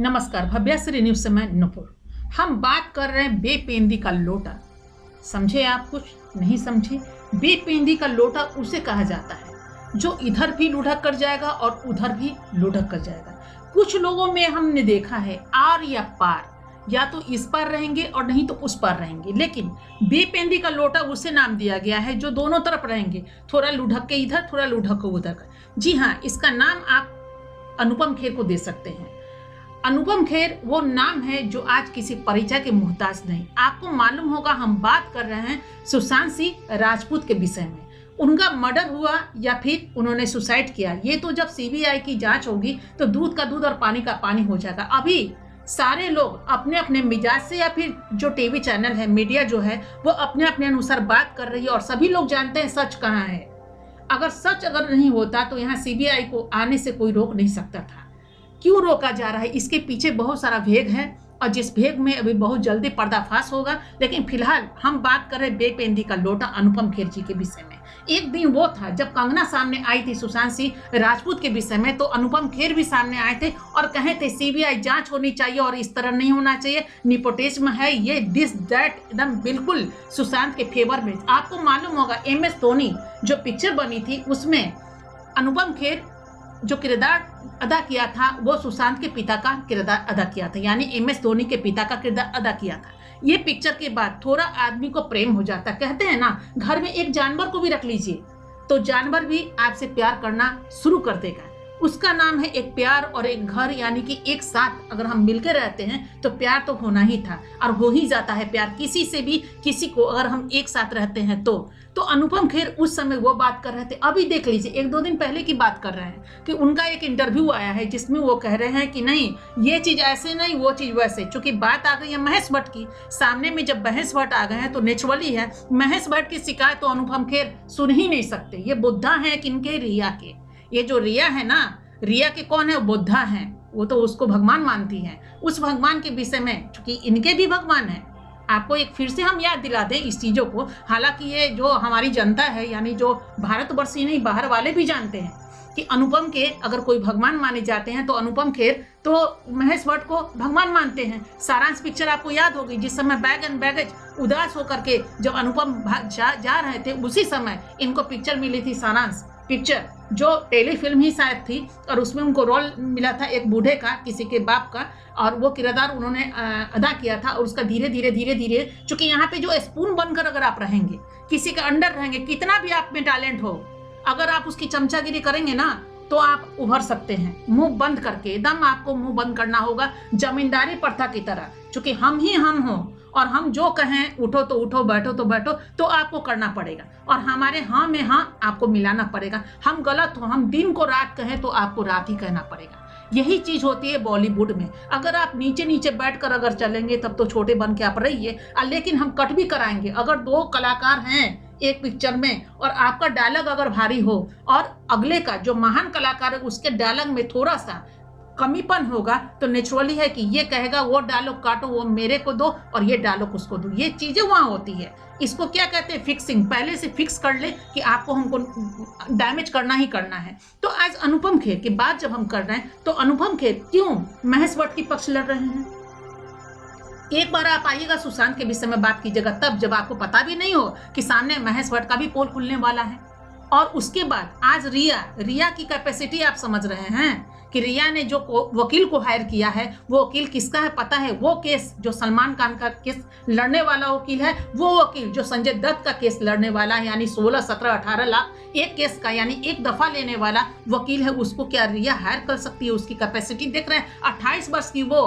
नमस्कार, भव्याश्री न्यूज से मैं नुपुर। हम बात कर रहे हैं बेपेंदी का लोटा। समझे आप? कुछ नहीं समझे? बेपेंदी का लोटा उसे कहा जाता है जो इधर भी लुढ़क कर जाएगा और उधर भी लुढ़क कर जाएगा। कुछ लोगों में हमने देखा है आर या पार, या तो इस पार रहेंगे और नहीं तो उस पार रहेंगे, लेकिन बेपेंदी का लोटा उसे नाम दिया गया है जो दोनों तरफ रहेंगे, थोड़ा लुढ़क के इधर, थोड़ा लुढ़क के उधर। जी हाँ, इसका नाम आप अनुपम खेर को दे सकते हैं। अनुपम खेर वो नाम है जो आज किसी परिचय के मोहताज नहीं। आपको मालूम होगा हम बात कर रहे हैं सुशांत सिंह राजपूत के विषय में। उनका मर्डर हुआ या फिर उन्होंने सुसाइड किया, ये तो जब सीबीआई की जांच होगी तो दूध का दूध और पानी का पानी हो जाएगा। अभी सारे लोग अपने अपने मिजाज से, या फिर जो टीवी चैनल है, मीडिया जो है, वो अपने अपने अनुसार बात कर रही है और सभी लोग जानते हैं सच कहाँ है। अगर नहीं होता तो यहाँ सीबीआई को आने से कोई रोक नहीं सकता था। क्यों रोका जा रहा है? इसके पीछे बहुत सारा भेद है और जिस भेद में अभी बहुत जल्दी पर्दाफाश होगा। लेकिन फिलहाल हम बात कर रहे बेपेंदी का लोटा अनुपम खेर जी के विषय में। एक दिन वो था जब कंगना सामने आई थी सुशांत सिंह राजपूत के विषय में, तो अनुपम खेर भी सामने आए थे और कहे थे सीबीआई जांच होनी चाहिए और इस तरह नहीं होना चाहिए, निपोटिज्म है, ये दिस दैट, एकदम बिल्कुल सुशांत के फेवर में। आपको मालूम होगा MS धोनी जो पिक्चर बनी थी उसमें अनुपम खेर जो किरदार अदा किया था वो सुशांत के पिता का किरदार अदा किया था, यानी MS धोनी के पिता का किरदार अदा किया था। ये पिक्चर के बाद थोड़ा आदमी को प्रेम हो जाता। कहते हैं ना, घर में एक जानवर को भी रख लीजिए तो जानवर भी आपसे प्यार करना शुरू कर देगा। उसका नाम है एक प्यार और एक घर, यानी कि एक साथ अगर हम मिलकर रहते हैं तो प्यार तो होना ही था और हो ही जाता है प्यार किसी से भी, किसी को अगर हम एक साथ रहते हैं तो अनुपम खेर उस समय वो बात कर रहे थे। अभी देख लीजिए, 1-2 दिन पहले की बात कर रहे हैं कि उनका एक इंटरव्यू आया है जिसमें वो कह रहे हैं कि नहीं, ये चीज ऐसे नहीं, वो चीज वैसे। चूंकि बात आ गई है महेश भट्ट की, सामने में जब महेश भट्ट आ गए हैं तो नेचुरली है महेश भट्ट की शिकायत तो अनुपम खेर सुन ही नहीं सकते। ये बुद्धा है किनके? रिया के। ये जो रिया है ना, रिया के कौन है? बुद्धा है। वो तो उसको भगवान मानती है। उस भगवान के विषय में, चूंकि इनके भी भगवान है, आपको एक फिर से हम याद दिला दें इस चीजों को। हालांकि ये जो हमारी जनता है, यानी जो भारतवर्ष ही नहीं बाहर वाले भी जानते हैं कि अनुपम के अगर कोई भगवान माने जाते हैं तो अनुपम खेर तो महेश भट्ट को भगवान मानते हैं। सारांश पिक्चर आपको याद होगी, जिस समय बैग एंड बैगेज उदास होकर के जब अनुपम जा रहे थे, उसी समय इनको पिक्चर मिली थी सारांश पिक्चर, जो टेलीफिल्म ही शायद थी, और उसमें उनको रोल मिला था एक बूढ़े का, किसी के बाप का, और वो किरदार उन्होंने अदा किया था। और उसका धीरे धीरे चूंकि यहाँ पे जो स्पून बनकर अगर आप रहेंगे, किसी के अंडर रहेंगे, कितना भी आप में टैलेंट हो, अगर आप उसकी चमचागिरी करेंगे ना तो आप उभर सकते हैं। मुंह बंद करके, एकदम आपको मुंह बंद करना होगा, जमींदारी प्रथा की तरह। चूंकि हम ही हम हो और हम जो कहें उठो तो उठो, बैठो तो बैठो, तो आपको करना पड़ेगा। और हमारे हाँ में हाँ आपको मिलाना पड़ेगा। हम गलत हो, हम दिन को रात कहें तो आपको रात ही कहना पड़ेगा। यही चीज होती है बॉलीवुड में। अगर आप नीचे नीचे बैठकर अगर चलेंगे तब तो छोटे बन के आप रहिए, लेकिन हम कट भी कराएंगे। अगर 2 कलाकार हैं एक पिक्चर में और आपका डायलॉग अगर भारी हो और अगले का जो महान कलाकार है उसके डायलॉग में थोड़ा सा कमीपन होगा, तो नेचुरली है कि ये कहेगा वो डायलॉग काटो, वो मेरे को दो और ये डायलॉग उसको दो। ये चीजें वहां होती है। इसको क्या कहते हैं? फिक्सिंग। पहले से फिक्स कर ले कि आपको हमको डैमेज करना ही करना है। तो आज अनुपम खेर की बात जब हम कर रहे हैं तो अनुपम खेर क्यों महेश भट्ट की पक्ष लड़ रहे हैं? एक बार आप आइएगा सुशांत के विषय में बात कीजिएगा, तब जब आपको पता भी नहीं हो कि सामने महेश भट्ट का भी पोल खुलने वाला है। और उसके बाद आज रिया की कैपेसिटी आप समझ रहे हैं कि रिया ने जो वकील को हायर किया है, वो वकील किसका है पता है? वो केस जो सलमान खान का केस लड़ने वाला वकील है, वो वकील जो संजय दत्त का केस लड़ने वाला है, यानी 16, 17, 18 लाख एक केस का, यानी एक दफा लेने वाला वकील है, उसको क्या रिया हायर कर सकती है? उसकी कैपेसिटी देख रहे हैं। 28 वर्ष की वो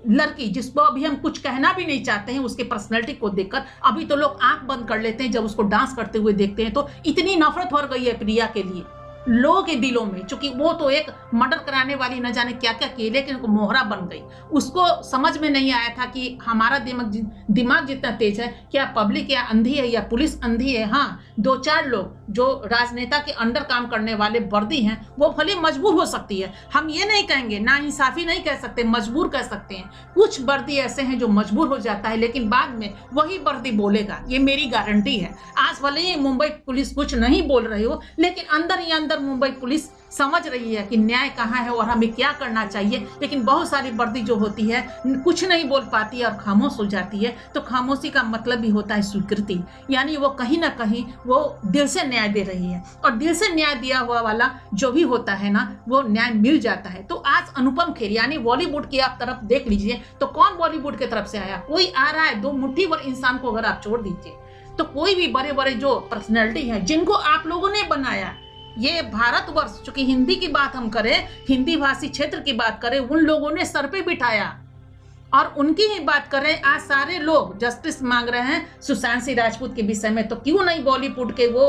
लड़की जिसको अभी हम कुछ कहना भी नहीं चाहते हैं, उसके पर्सनैलिटी को देखकर अभी तो लोग आंख बंद कर लेते हैं जब उसको डांस करते हुए देखते हैं। तो इतनी नफरत हो गई है प्रिया के लिए लोगों के दिलों में, चूंकि वो तो एक मर्डर कराने वाली न जाने क्या क्या किए, लेकिन वो मोहरा बन गई। उसको समझ में नहीं आया था कि हमारा दिमाग जितना तेज है, क्या पब्लिक या अंधी है या पुलिस अंधी है। हाँ, 2-4 लोग जो राजनेता के अंडर काम करने वाले वर्दी हैं, वो भले मजबूर हो सकती है। हम ये नहीं कहेंगे, ना इंसाफी नहीं कह सकते, मजबूर कह सकते हैं। कुछ वर्दी ऐसे हैं जो मजबूर हो जाता है, लेकिन बाद में वही वर्दी बोलेगा, ये मेरी गारंटी है। आज भले ही मुंबई पुलिस कुछ नहीं बोल रही हो, लेकिन अंदर ही अंदर अगर मुंबई पुलिस समझ रही है कि न्याय कहाँ है और हमें क्या करना चाहिए, लेकिन बहुत सारी वर्दी जो होती है कुछ नहीं बोल पाती है और खामोश हो जाती है, तो खामोशी का मतलब भी होता है स्वीकृति, यानी वो कहीं ना कहीं वो दिल से न्याय दे रही है, और दिल से न्याय दिया हुआ वाला जो भी होता है ना वो न्याय मिल जाता है। तो आज अनुपम खेर यानी बॉलीवुड की आप तरफ देख लीजिए, तो कौन बॉलीवुड की तरफ से आया? कोई आ रहा है? दो मुट्ठी भर इंसान को अगर आप छोड़ दीजिए तो कोई भी बड़े बड़े जो पर्सनैलिटी है जिनको आप लोगों ने बनाया, ये भारतवर्ष, चूंकि हिंदी की बात हम करें, हिंदी भाषी क्षेत्र की बात करें, उन लोगों ने सर पे बिठाया। और उनकी ही बात करें, आज सारे लोग जस्टिस मांग रहे हैं सुशांत सिंह राजपूत के विषय में, तो क्यों नहीं बॉलीवुड के वो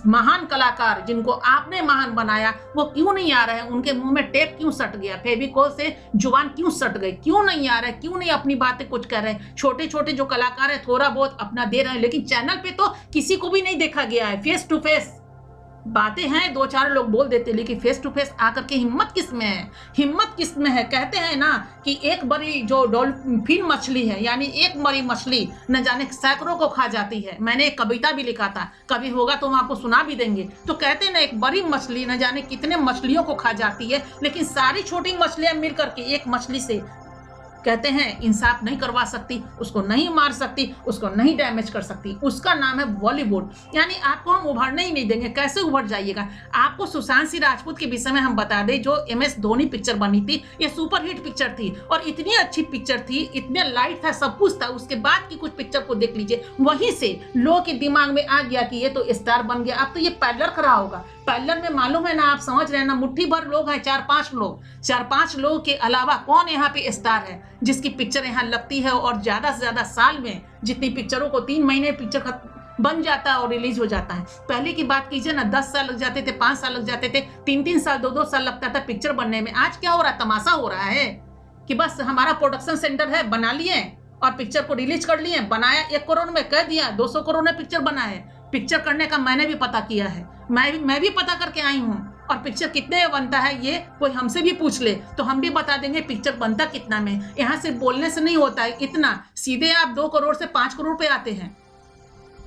महान कलाकार जिनको आपने महान बनाया वो क्यों नहीं आ रहे हैं? उनके मुंह में टेप क्यों सट गया? फेविकोल से जुबान क्यों सट गई? क्यों नहीं आ रहे? क्यों नहीं अपनी बातें कुछ कह रहे हैं? छोटे छोटे जो कलाकार है थोड़ा बहुत अपना दे रहे हैं, लेकिन चैनल पे तो किसी को भी नहीं देखा गया है। फेस टू फेस बातें हैं, दो चार लोग बोल देते, लेकिन फेस टू फेस आकर के हिम्मत किस में है? हिम्मत किस में है? कहते हैं ना कि एक बड़ी जो डॉल्फिन मछली है, यानी एक बड़ी मछली न जाने सैकड़ों को खा जाती है। मैंने एक कविता भी लिखा था, कभी होगा तो हम आपको सुना भी देंगे। तो कहते हैं ना एक बड़ी मछली न जाने कितने मछलियों को खा जाती है, लेकिन सारी छोटी मछलियां मिल करके एक मछली से कहते हैं इंसाफ नहीं करवा सकती, उसको नहीं मार सकती, उसको नहीं डैमेज कर सकती। उसका नाम है बॉलीवुड। यानी आपको हम उभरने ही नहीं देंगे। कैसे उभर जाइएगा? आपको सुशांत सिंह राजपूत के विषय में हम बता दें, जो MS धोनी पिक्चर बनी थी, ये सुपरहिट पिक्चर थी और इतनी अच्छी पिक्चर थी, इतने लाइट था, सब कुछ था। उसके बाद की कुछ पिक्चर को देख लीजिए, वहीं से लोगों के दिमाग में आ गया कि ये तो स्टार बन गया। अब तो ये पैरलर खड़ा होगा। पैरलर में मालूम है ना, आप समझ रहे हैं ना, मुट्ठी भर लोग हैं, 4-5 लोग, 4-5 लोगों के अलावा कौन यहाँ पे स्टार है जिसकी पिक्चर यहाँ लगती है? और ज्यादा से ज्यादा साल में जितनी पिक्चरों को 3 महीने पिक्चर बन जाता है और रिलीज हो जाता है। पहले की बात कीजिए ना, 10 साल लग जाते थे, 5 साल लग जाते थे, 3-3 साल 2-2 साल लगता था पिक्चर बनने में। आज क्या हो रहा है? तमाशा हो रहा है कि बस हमारा प्रोडक्शन सेंटर है, बना लिए और पिक्चर को रिलीज कर लिए, बनाया 1 करोड़ में, कह दिया 200 करोड़ में पिक्चर बना है। पिक्चर करने का मैंने भी पता किया है, मैं भी पता करके आई हूँ। और पिक्चर कितने में बनता है ये कोई हमसे भी पूछ ले तो हम भी बता देंगे पिक्चर बनता कितना में। यहाँ से बोलने से नहीं होता है इतना, सीधे आप 2 करोड़ से 5 करोड़ पे आते हैं।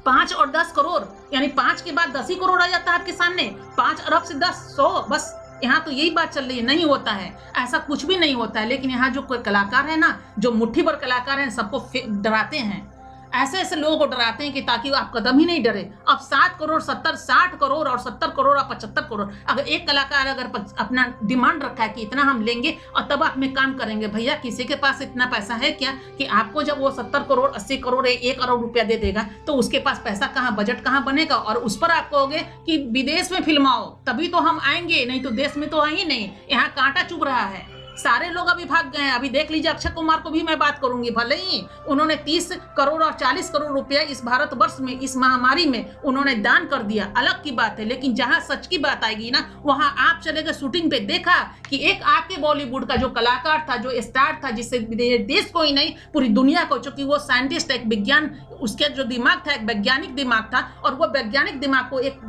5 और 10 करोड़, यानी 5 के बाद 10 ही करोड़ आ जाता है आपके सामने। 5 अरब से 10 100, बस यहाँ तो यही बात चल रही है। नहीं होता है, ऐसा कुछ भी नहीं होता है। लेकिन यहाँ जो कोई कलाकार है ना, जो मुट्ठी भर कलाकार हैं, सबको डराते हैं, ऐसे ऐसे लोगों को डराते हैं कि ताकि आप कदम ही नहीं डरे। अब 7 करोड़ 70 60 करोड़ और 70 करोड़ और 75 करोड़, अगर एक कलाकार अगर अपना डिमांड रखा है कि इतना हम लेंगे और तब आप में काम करेंगे, भैया किसी के पास इतना पैसा है क्या कि आपको जब वो 70 करोड़ 80 करोड़ 1 करोड़ रुपया दे देगा तो उसके पास पैसा कहाँ, बजट कहाँ बनेगा? और उस पर आप कहोगे कि विदेश में फिल्माओ तभी तो हम आएंगे, नहीं तो देश में तो आएंगे नहीं। यहाँ कांटा चुभ रहा है, सारे लोग अभी भाग गए हैं। अभी देख लीजिए, अक्षय कुमार को भी मैं बात करूंगी, भले ही उन्होंने 30 करोड़ और 40 करोड़ रुपया इस भारतवर्ष में, इस महामारी में उन्होंने दान कर दिया, अलग की बात है। लेकिन जहां सच की बात आएगी ना, वहां आप चले गए शूटिंग पे, देखा कि एक आपके बॉलीवुड का जो कलाकार था, जो स्टार था, जिससे देश को ही नहीं पूरी दुनिया को, चूंकि वो साइंटिस्ट, एक विज्ञान, उसके जो दिमाग था एक वैज्ञानिक दिमाग था, और वो वैज्ञानिक दिमाग को एक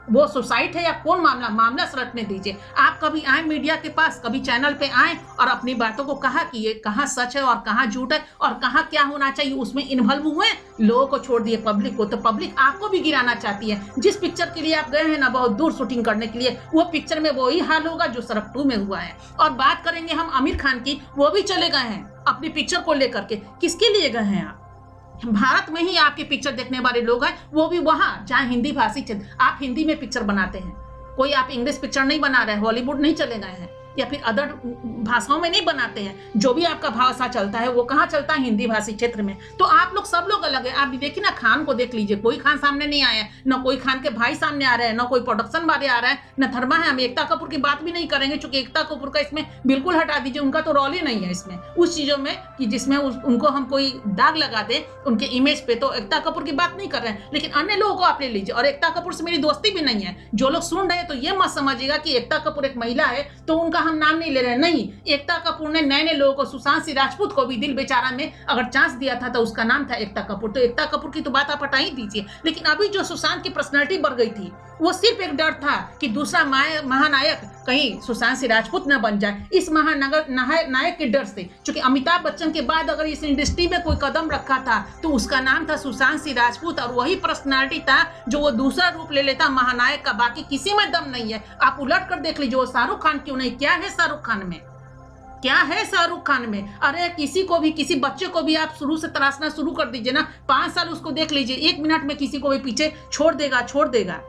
वो सुसाइड है या कौन मामला सलटने दीजिए। आप कभी आए मीडिया के पास, कभी चैनल पे आए और अपनी बातों को कहा कि ये कहाँ सच है और कहाँ झूठ है और कहाँ क्या होना चाहिए, उसमें इन्वॉल्व हुए, लोगों को छोड़ दिए पब्लिक को। तो पब्लिक आपको भी गिराना चाहती है। जिस पिक्चर के लिए आप गए हैं ना बहुत दूर शूटिंग करने के लिए, वो पिक्चर में वही हाल होगा जो सरफ 2 में हुआ है। और बात करेंगे हम आमिर खान की, वो भी चले गए हैं अपनी पिक्चर को लेकर के। किसके लिए गए हैं आप? भारत में ही आपके पिक्चर देखने वाले लोग हैं, वो भी वहां जहां हिंदी भाषी क्षेत्र, आप हिंदी में पिक्चर बनाते हैं, कोई आप इंग्लिश पिक्चर नहीं बना रहे हैं, हॉलीवुड नहीं चले गए हैं या फिर अदर भाषाओं में नहीं बनाते हैं। जो भी आपका भाषा चलता है वो कहाँ चलता है? हिंदी भाषी क्षेत्र में। तो आप लोग सब लोग अलग है। आप देखिए ना, खान को देख लीजिए, कोई खान सामने नहीं आया, न कोई खान के भाई सामने आ रहे हैं, न कोई प्रोडक्शन वाले आ रहा है, न धर्मा है। हम एकता कपूर की बात भी नहीं करेंगे, क्योंकि एकता कपूर का इसमें बिल्कुल हटा दीजिए, उनका तो रोल ही नहीं है इसमें, उस चीजों में कि जिसमें उनको हम कोई दाग लगा दे उनके इमेज पे। तो एकता कपूर की बात नहीं कर रहे हैं, लेकिन अन्य लोगों को आप ले लीजिए। और एकता कपूर से मेरी दोस्ती भी नहीं है। जो लोग सुन रहे हैं तो ये मत समझिएगा कि एकता कपूर एक महिला है तो उनका हम नाम नहीं ले रहे हैं, नहीं, एकता कपूर ने नए नए लोगों को, सुशांत सिंह राजपूत को भी दिल बेचारा में अगर चांस दिया था तो उसका नाम था एकता कपूर। तो एकता कपूर की तो बात आप हटा ही दीजिए। लेकिन अभी जो सुशांत की पर्सनैलिटी बढ़ गई थी, वो सिर्फ एक डर था कि दूसरा महानायक कहीं सुशांत सिंह राजपूत न बन जाए, इस नायक के डर से। क्योंकि अमिताभ बच्चन के बाद अगर इस इंडस्ट्री में कोई कदम रखा था तो उसका नाम था सुशांत सिंह राजपूत, और वही पर्सनालिटी था जो वो दूसरा रूप ले लेता महानायक का। बाकी किसी में दम नहीं है। आप उलट कर देख लीजिए, वो शाहरुख खान क्यों नहीं, क्या है शाहरुख खान में, क्या है शाहरुख खान में? अरे किसी को भी, किसी बच्चे को भी आप शुरू से तराशना शुरू कर दीजिए ना, 5 साल उसको देख लीजिए, 1 मिनट में किसी को भी पीछे छोड़ देगा।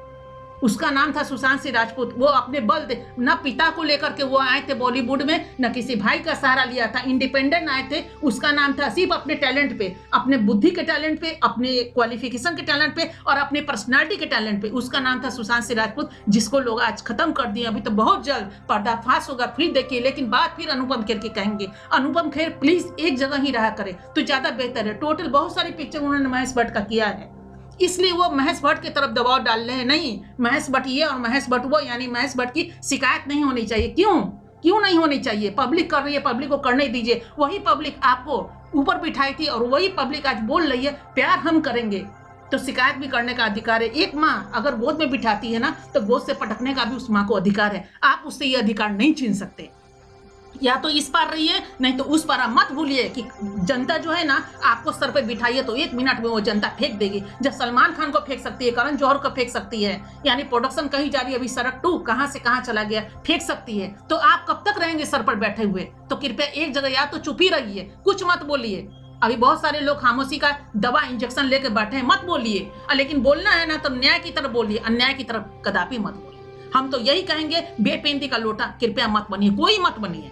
उसका नाम था सुशांत सिंह राजपूत। वो अपने बल न पिता को लेकर के वो आए थे बॉलीवुड में, न किसी भाई का सहारा लिया था, इंडिपेंडेंट आए थे। उसका नाम था सिर्फ अपने टैलेंट पे, अपने बुद्धि के टैलेंट पे, अपने क्वालिफिकेशन के टैलेंट पे और अपने पर्सनालिटी के टैलेंट पे। उसका नाम था सुशांत सिंह राजपूत, जिसको लोग आज खत्म कर दिए। अभी तो बहुत जल्द पर्दाफाश होगा, फिर देखिए। लेकिन बात फिर अनुपम खेर की कहेंगे। अनुपम खेर प्लीज एक जगह ही रहा करे तो ज्यादा बेहतर है। टोटल बहुत सारी पिक्चर उन्होंने महेश भट्ट का किया है, इसलिए वो महेश भट्ट की तरफ दबाव डाल रहे हैं। नहीं, महेश भट्ट ये और महेश भट्ट वो, यानी महेश भट्ट की शिकायत नहीं होनी चाहिए। क्यों नहीं होनी चाहिए? पब्लिक कर रही है, पब्लिक को करने दीजिए। वही पब्लिक आपको ऊपर बिठाई थी और वही पब्लिक आज बोल रही है प्यार हम करेंगे, तो शिकायत भी करने का अधिकार है। एक माँ अगर गोद में बिठाती है ना, तो गोद से पटकने का भी उस माँ को अधिकार है। आप उससे ये अधिकार नहीं छीन सकते। या तो इस पार रहिए, नहीं तो उस पार। मत भूलिए कि जनता जो है ना, आपको सर पे बिठाइए तो 1 मिनट में वो जनता फेंक देगी। जब सलमान खान को फेंक सकती है, करण जौहर को फेंक सकती है, यानी प्रोडक्शन कहीं जा रही है, अभी सड़क 2 कहां से कहां चला गया, फेंक सकती है, तो आप कब तक रहेंगे सर पर बैठे हुए? तो कृपया एक जगह या तो चुप ही रहिए, कुछ मत बोलिए। अभी बहुत सारे लोग खामोशी का दवा इंजेक्शन लेके बैठे हैं, मत बोलिए। लेकिन बोलना है ना तो न्याय की तरफ बोलिए, अन्याय की तरफ कदापि मत बोलिए। हम तो यही कहेंगे, बेपेंदी का लोटा कृपया मत बनिए, कोई मत बनिए।